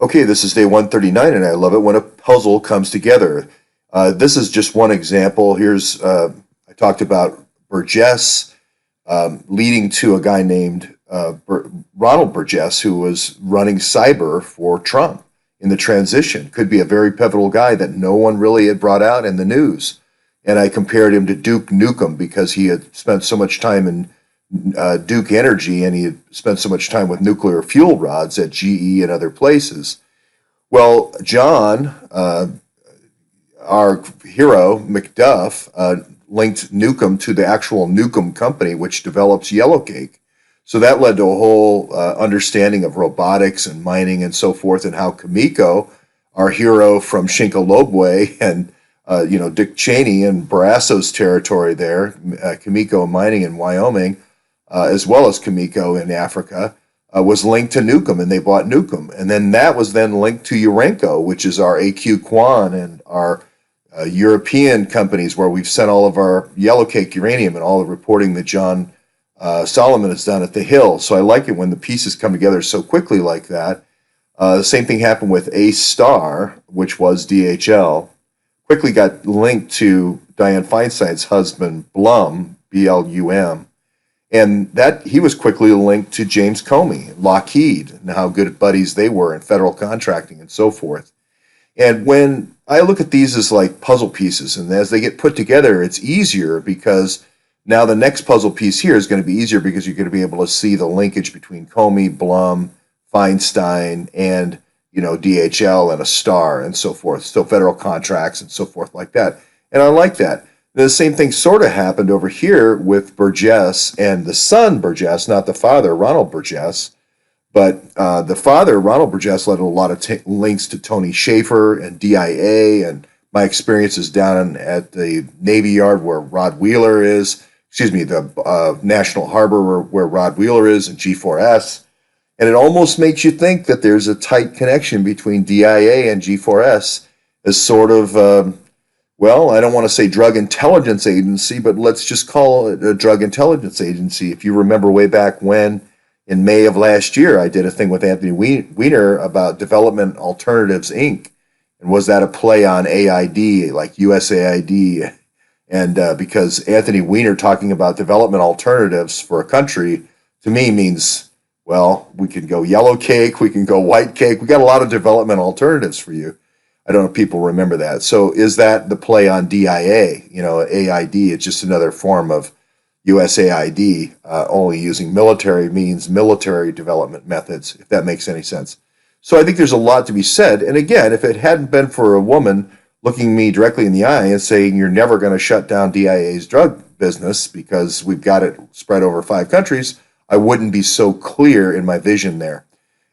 Okay, this is day 139, and I love it when a puzzle comes together. This is just one example. I talked about Burgess leading to a guy named Ronald Burgess, who was running cyber for Trump in the transition. Could be a very pivotal guy that no one really had brought out in the news. And I compared him to Duke Nukem because he had spent so much time in Duke Energy, and he had spent so much time with nuclear fuel rods at GE and other places. Well, John, our hero, McDuff, linked Nukem to the actual Nukem company, which develops Yellowcake. So that led to a whole understanding of robotics and mining and so forth, and how Kamiko, our hero from Shinkolobwe and Dick Cheney and Barrasso's territory there, Kamiko mining in Wyoming, as well as Kamiko in Africa, was linked to Nukem, and they bought Nukem. And then that was then linked to Urenco, which is our AQ Quan and our European companies where we've sent all of our Yellowcake uranium and all the reporting that John Solomon has done at the Hill. So I like it when the pieces come together so quickly like that. The same thing happened with Ace Star, which was DHL. Quickly got linked to Dianne Feinstein's husband, Blum, Blum. And that he was quickly linked to James Comey, Lockheed, and how good buddies they were in federal contracting and so forth. And when I look at these as like puzzle pieces, and as they get put together, it's easier because now the next puzzle piece here is going to be easier because you're going to be able to see the linkage between Comey, Blum, Feinstein, and DHL and a star and so forth. So federal contracts and so forth like that. And I like that. The same thing sort of happened over here with Burgess and the son Burgess, not the father, Ronald Burgess. But the father, Ronald Burgess, led a lot of links to Tony Schaefer and DIA, and my experiences down at the Navy Yard where Rod Wheeler is, the National Harbor where Rod Wheeler is, and G4S. And it almost makes you think that there's a tight connection between DIA and G4S as sort of, I don't want to say drug intelligence agency, but let's just call it a drug intelligence agency. If you remember way back when, in May of last year, I did a thing with Anthony Weiner about Development Alternatives, Inc. And was that a play on AID, like USAID? And because Anthony Weiner talking about development alternatives for a country, to me means, we can go yellow cake, we can go white cake. We got a lot of development alternatives for you. I don't know if people remember that. So is that the play on DIA? AID, it's just another form of USAID, only using military means, military development methods, if that makes any sense. So I think there's a lot to be said. And again, if it hadn't been for a woman looking me directly in the eye and saying, you're never going to shut down DIA's drug business because we've got it spread over 5 countries, I wouldn't be so clear in my vision there.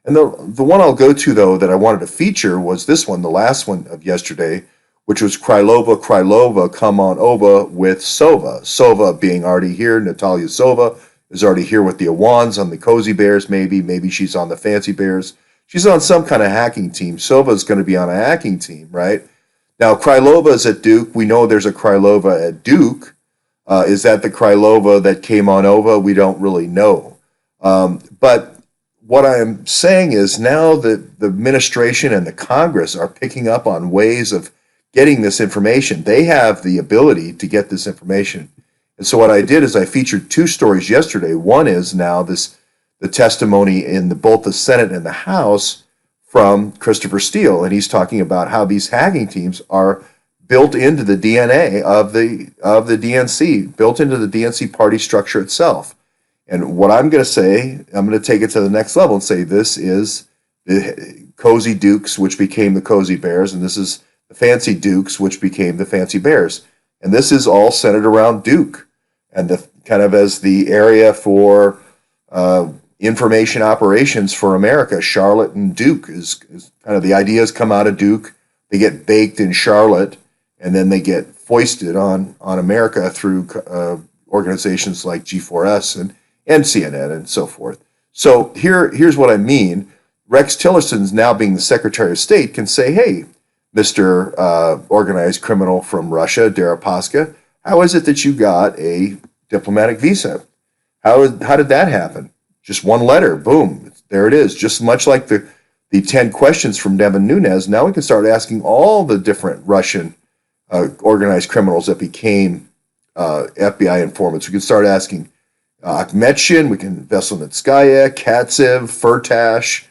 And the one I'll go to, though, that I wanted to feature was this one, the last one of yesterday, which was Krylova, come on over with Sova. Sova being already here, Natalia Sova is already here with the Awans on the Cozy Bears, maybe she's on the Fancy Bears. She's on some kind of hacking team. Sova is going to be on a hacking team, right? Now, Krylova is at Duke. We know there's a Krylova at Duke. Is that the Krylova that came on over? We don't really know. But what I'm saying is now that the administration and the Congress are picking up on ways of getting this information. They have the ability to get this information. And so what I did is I featured 2 stories yesterday. One is now the testimony in both the Senate and the House from Christopher Steele, and he's talking about how these hacking teams are built into the DNA of the DNC, built into the DNC party structure itself. And what I'm going to say, I'm going to take it to the next level and say this is the Cozy Dukes, which became the Cozy Bears, and this is the Fancy Dukes, which became the Fancy Bears. And this is all centered around Duke, and the kind of as the area for information operations for America. Charlotte and Duke is kind of the ideas come out of Duke. They get baked in Charlotte, and then they get foisted on America through organizations like G4S and CNN and so forth. So here's what I mean. Rex Tillerson's now being the Secretary of State can say, hey, Mr. Organized Criminal from Russia, Deripaska, how is it that you got a diplomatic visa? How did that happen? Just one letter, boom, there it is. Just much like the the 10 questions from Devin Nunes, now we can start asking all the different Russian organized criminals that became FBI informants. We can start asking Akhmetshin, we can Veselnitskaya, Katsev, Firtash,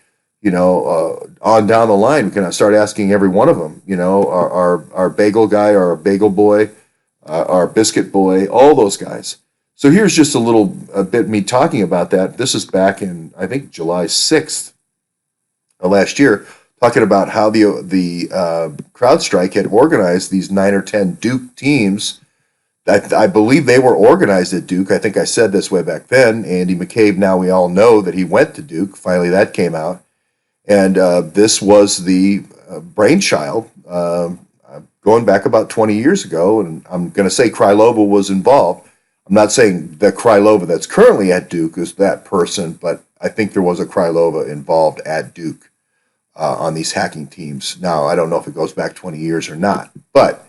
on down the line. We can start asking every one of them, our bagel guy, our bagel boy, our biscuit boy, all those guys. So here's just a bit me talking about that. This is back in, I think, July 6th of last year, talking about how the CrowdStrike had organized these 9 or 10 Duke teams. I believe they were organized at Duke. I think I said this way back then. Andy McCabe, now we all know that he went to Duke. Finally, that came out. And this was the brainchild going back about 20 years ago. And I'm going to say Krylova was involved. I'm not saying that Krylova that's currently at Duke is that person, but I think there was a Krylova involved at Duke on these hacking teams. Now, I don't know if it goes back 20 years or not, but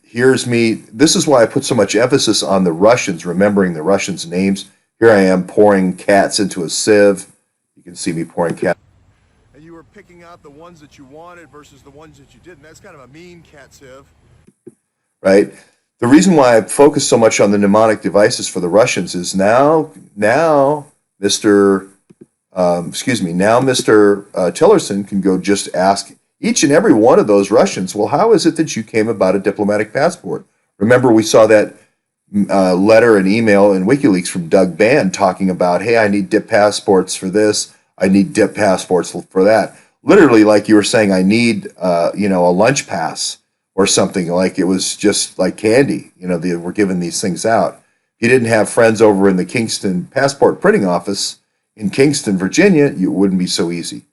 here's me. This is why I put so much emphasis on the Russians, remembering the Russians' names. Here I am pouring cats into a sieve. You can see me pouring cats. And you were picking out the ones that you wanted versus the ones that you didn't. That's kind of a mean cat sieve. Right? The reason why I focus so much on the mnemonic devices for the Russians is now Mr. Tillerson can go just ask each and every one of those Russians, well, how is it that you came about a diplomatic passport? Remember, we saw that letter and email in WikiLeaks from Doug Band talking about, hey, I need dip passports for this. I need dip passports for that. Literally, like you were saying, I need, a lunch pass or something. Like it was just like candy. They were giving these things out. If you didn't have friends over in the Kingston passport printing office in Kingston, Virginia, it wouldn't be so easy.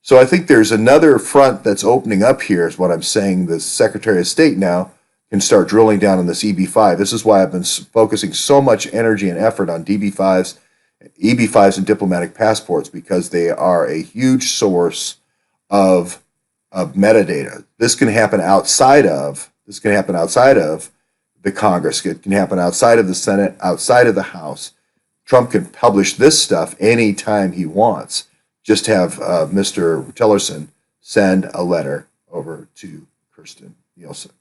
So I think there's another front that's opening up here is what I'm saying. The Secretary of State now can start drilling down on this EB5. This is why I've been focusing so much energy and effort on DB5s, EB5s, and diplomatic passports, because they are a huge source of metadata. This can happen outside of the Congress. It can happen outside of the Senate, outside of the House. Trump can publish this stuff anytime he wants. Just have Mr. Tillerson send a letter over to Kirstjen Nielsen.